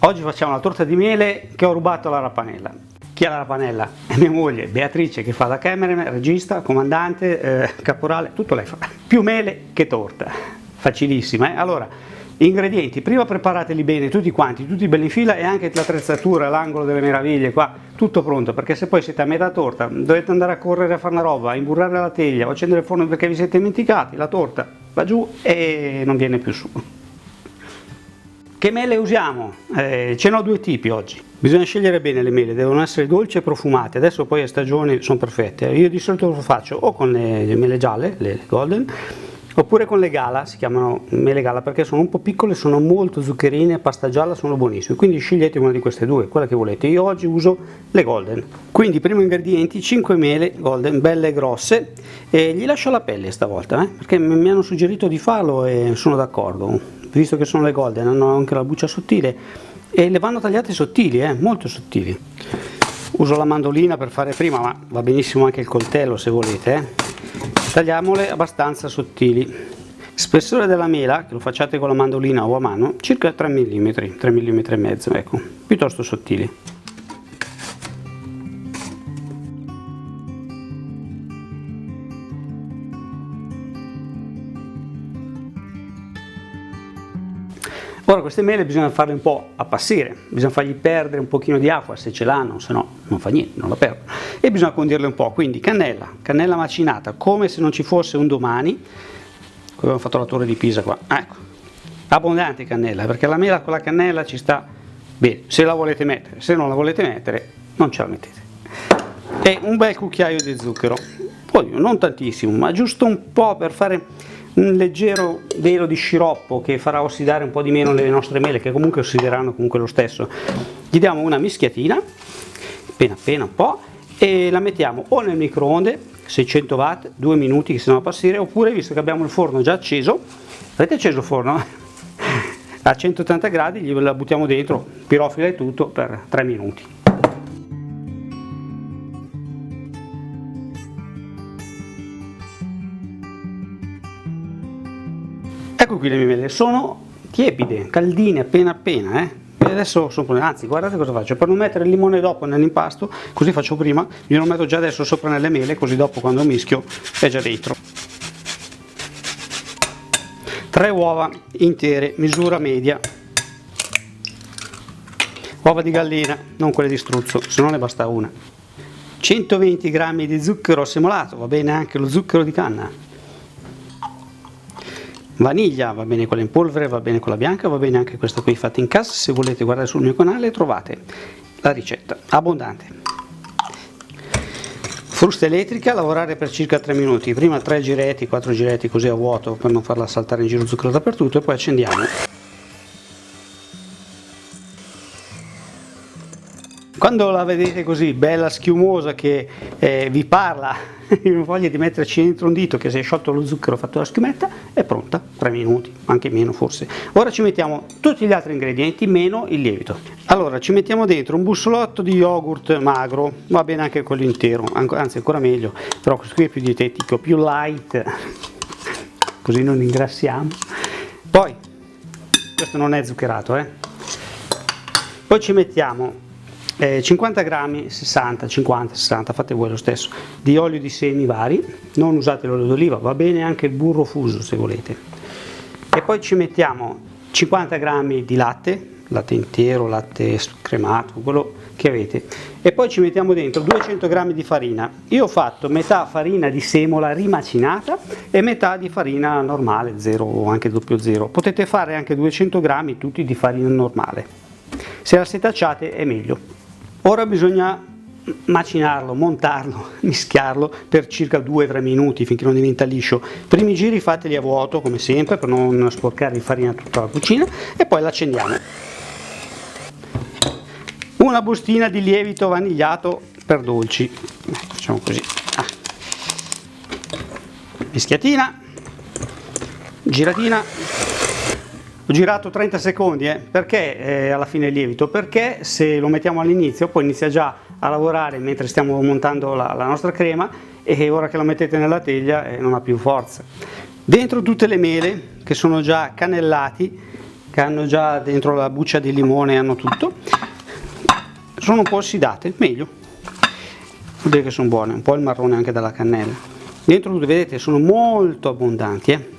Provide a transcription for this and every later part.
Oggi facciamo la torta di mele che ho rubato alla Rapanella. Chi ha la Rapanella? È mia moglie Beatrice, che fa da cameraman, regista, comandante, caporale, tutto lei fa. Più mele che torta, facilissima. Allora, ingredienti, prima preparateli bene tutti quanti, tutti belli in fila, e anche l'attrezzatura, l'angolo delle meraviglie qua, tutto pronto, perché se poi siete a metà torta, dovete andare a correre a fare una roba, a imburrare la teglia o accendere il forno perché vi siete dimenticati, la torta va giù e non viene più su. Che mele usiamo? Ce n'ho due tipi oggi. Bisogna scegliere bene le mele, devono essere dolci e profumate. Adesso poi a stagione sono perfette. Io di solito lo faccio o con le mele gialle, le golden, oppure con le gala, si chiamano mele gala perché sono un po' piccole, sono molto zuccherine, pasta gialla, sono buonissime. Quindi scegliete una di queste due, quella che volete. Io oggi uso le golden. Quindi primi ingredienti, 5 mele golden, belle e grosse, e gli lascio la pelle stavolta, perché mi hanno suggerito di farlo e sono d'accordo. Visto che sono le golden, hanno anche la buccia sottile e le vanno tagliate sottili, molto sottili. Uso la mandolina per fare prima, ma va benissimo anche il coltello se volete. Tagliamole abbastanza sottili. Spessore della mela, che lo facciate con la mandolina o a mano, circa 3 mm, 3 mm e mezzo, ecco, piuttosto sottili. Ora queste mele bisogna farle un po' appassire, bisogna fargli perdere un pochino di acqua se ce l'hanno, se no non fa niente, non la perdono. E bisogna condirle un po', quindi cannella macinata, come se non ci fosse un domani. Qui abbiamo fatto la torre di Pisa qua, ecco, abbondante cannella, perché la mela con la cannella ci sta bene, se la volete mettere, se non la volete mettere non ce la mettete. E un bel cucchiaio di zucchero, poi non tantissimo, ma giusto un po' per fare un leggero velo di sciroppo che farà ossidare un po' di meno le nostre mele, che comunque ossideranno comunque lo stesso. Gli diamo una mischiatina, appena un po', e la mettiamo o nel microonde, 600 watt, 2 minuti che si va a passare, oppure, visto che abbiamo il forno già acceso, avete acceso il forno? A 180 gradi, la buttiamo dentro, pirofila e tutto, per 3 minuti. Ecco qui le mie mele, sono tiepide, caldine, appena, e adesso sono, anzi guardate cosa faccio, per non mettere il limone dopo nell'impasto, così faccio prima, glielo metto già adesso sopra nelle mele, così dopo quando mischio è già dentro. 3 uova intere, misura media, uova di gallina, non quelle di struzzo, se no ne basta una. 120 g di zucchero semolato, va bene anche lo zucchero di canna. Vaniglia, va bene quella in polvere, va bene quella bianca, va bene anche questa qui fatta in casa. Se volete guardare sul mio canale trovate la ricetta, abbondante. Frusta elettrica, lavorare per circa 3 minuti, prima 3 giretti, 4 giretti così a vuoto per non farla saltare in giro zucchero dappertutto, e poi accendiamo. Quando la vedete così bella schiumosa che vi parla, non voglia di metterci dentro un dito che si è sciolto lo zucchero, fatto la schiumetta, è pronta, 3 minuti, anche meno forse. Ora ci mettiamo tutti gli altri ingredienti meno il lievito. Allora ci mettiamo dentro un bussolotto di yogurt magro, va bene anche quello intero, anzi ancora meglio, però questo qui è più dietetico, più light, così non ingrassiamo. Poi, questo non è zuccherato, Poi ci mettiamo 50 grammi, 60, 50, 60, fate voi lo stesso, di olio di semi vari, non usate l'olio d'oliva, va bene anche il burro fuso se volete. E poi ci mettiamo 50 grammi di latte intero, latte scremato, quello che avete. E poi ci mettiamo dentro 200 grammi di farina. Io ho fatto metà farina di semola rimacinata e metà di farina normale, 0 o anche 00. Potete fare anche 200 grammi tutti di farina normale. Se la setacciate è meglio. Ora bisogna macinarlo, montarlo, mischiarlo per circa 2-3 minuti finché non diventa liscio. Primi giri fateli a vuoto come sempre per non sporcare di farina tutta la cucina, e poi l'accendiamo. Una bustina di lievito vanigliato per dolci, facciamo così, mischiatina, giratina. Ho girato 30 secondi, perché alla fine il lievito? Perché se lo mettiamo all'inizio poi inizia già a lavorare mentre stiamo montando la nostra crema, e ora che la mettete nella teglia non ha più forza. Dentro tutte le mele che sono già cannellati, che hanno già dentro la buccia di limone, hanno tutto, sono un po' ossidate, meglio, vuol dire che sono buone, un po' il marrone anche dalla cannella. Dentro tutte, vedete, sono molto abbondanti.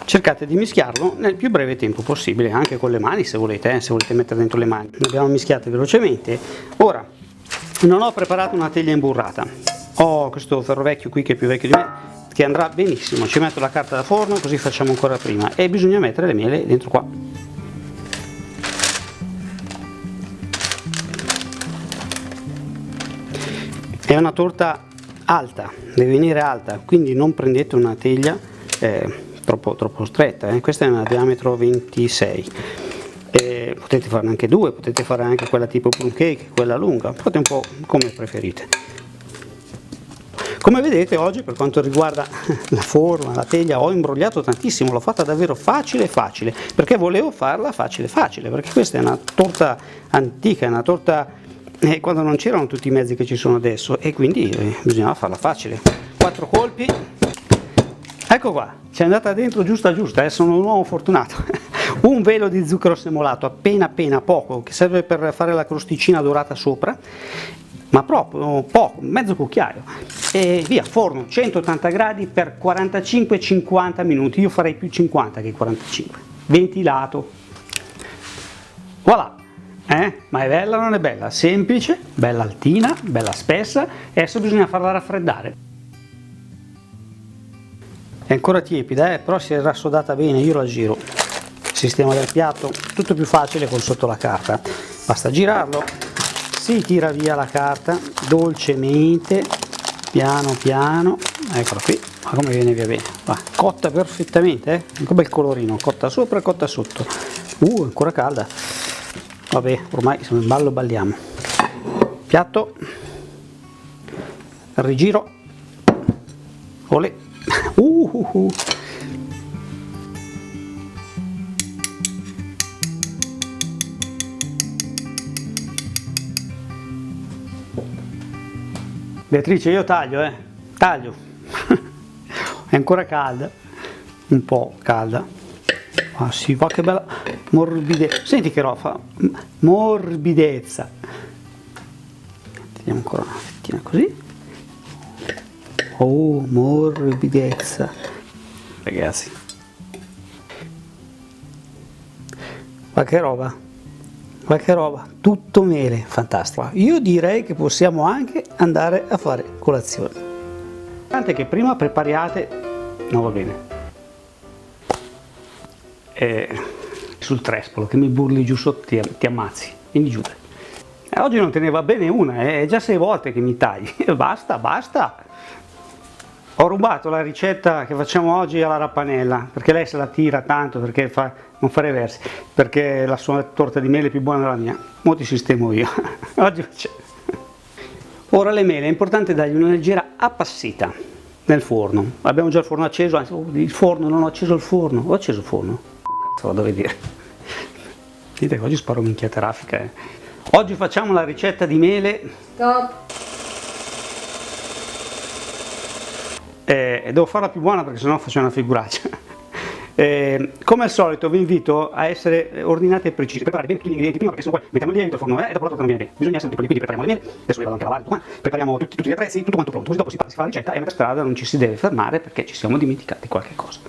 Cercate di mischiarlo nel più breve tempo possibile, anche con le mani se volete mettere dentro le mani. Le abbiamo mischiate velocemente. Ora, non ho preparato una teglia imburrata, ho questo ferro vecchio qui che è più vecchio di me, che andrà benissimo. Ci metto la carta da forno, così facciamo ancora prima, e bisogna mettere le mele dentro qua. È una torta alta, deve venire alta, quindi non prendete una teglia troppo stretta, questa è una diametro 26, potete farne anche due, potete fare anche quella tipo plum cake, quella lunga, fate un po' come preferite. Come vedete oggi, per quanto riguarda la forma, la teglia, ho imbrogliato tantissimo, l'ho fatta davvero facile, perché volevo farla facile, perché questa è una torta antica, è una torta quando non c'erano tutti i mezzi che ci sono adesso, e quindi bisognava farla facile. 4 colpi, ecco qua, c'è andata dentro giusta, sono un uomo fortunato. Un velo di zucchero semolato, appena poco, che serve per fare la crosticina dorata sopra, ma proprio poco, mezzo cucchiaio, e via, forno 180 gradi per 45-50 minuti, io farei più 50 che 45, ventilato, voilà. Ma è bella o non è bella? Semplice, bella altina, bella spessa, e adesso bisogna farla raffreddare. È ancora tiepida, però si è rassodata bene, io la giro. Sistema del piatto, tutto più facile con sotto la carta. Basta girarlo, si tira via la carta dolcemente, piano, eccola qui, ma come viene via bene. Va, cotta perfettamente, che bel colorino, cotta sopra e cotta sotto. Ancora calda. Vabbè, ormai siamo in ballo, balliamo. Piatto, rigiro, olè. Beatrice, io taglio, taglio. È ancora calda, un po' calda. Ah sì, va che bella morbidezza, senti che roba, morbidezza. Teniamo ancora una fettina così. Oh, morbidezza, ragazzi, ma che roba, tutto mele, fantastico. Io direi che possiamo anche andare a fare colazione. Tant'è che prima prepariate, no va bene, sul trespolo, che mi burli giù sotto, ti ammazzi, vieni giù. Oggi non te ne va bene una, è già 6 volte che mi tagli, basta. Ho rubato la ricetta che facciamo oggi alla Rappanella, perché lei se la tira tanto, perché non fa reversi, perché la sua torta di mele è più buona della mia. Mo ti sistemo io. Oggi facciamo. Ora le mele, è importante dargli una leggera appassita nel forno. Abbiamo già il forno acceso, anzi il forno, non ho acceso il forno. Ho acceso il forno? Cazzo vado a vedere. Dite che oggi sparo minchiate raffica. Oggi facciamo la ricetta di mele. Stop. Devo farla più buona perché sennò faccio una figuraccia. Come al solito vi invito a essere ordinati e precisi, preparare bene tutti gli ingredienti prima, perché se no poi mettiamo lì dentro il forno e dopo la torta non viene bene. Bisogna essere piccoli, quindi prepariamo le mele, adesso le vado anche a lavare tutto qua, prepariamo tutti gli attrezzi, tutto quanto pronto, così dopo si fa la ricetta e a metà strada non ci si deve fermare perché ci siamo dimenticati qualche cosa.